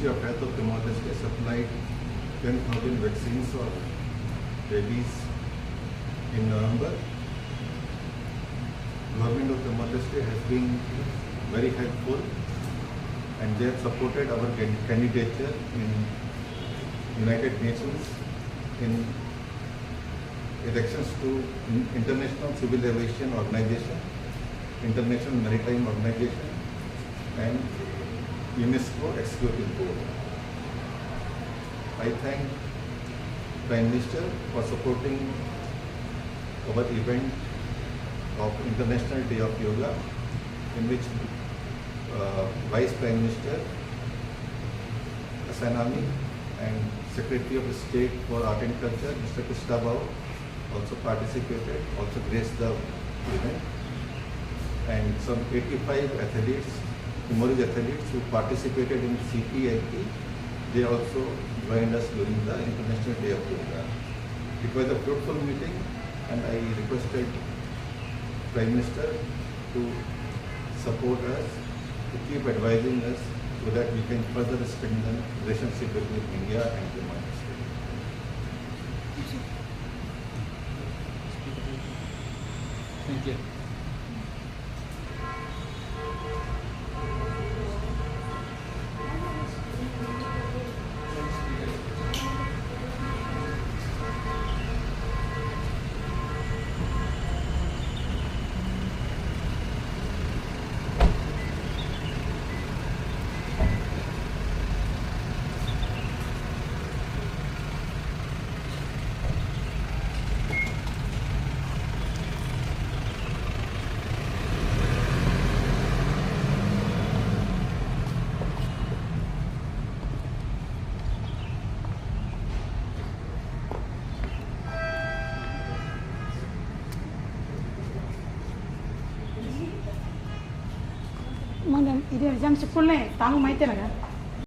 Ministry of Health of Timor-Leste supplied 10,000 vaccines of rabies in November. Government of Timor-Leste has been very helpful, and they have supported our candidature in United Nations in elections to International Civil Aviation Organization, International Maritime Organization, and UNESCO Executive Board. I thank Prime Minister for supporting our event of International Day of Yoga, in which Vice Prime Minister Asanami and Secretary of State for Art and Culture, Mr. Kristabao, also participated, also graced the event. And some 85 athletes, Timorese athletes who participated in CPIP, they also joined us during the International Day of Yoga. It was a fruitful meeting, and I requested Prime Minister to support us, to keep advising us so that we can further strengthen relationship between India and Timor-Leste. Thank you. Madam, ini jam 10 tamu mai teraga.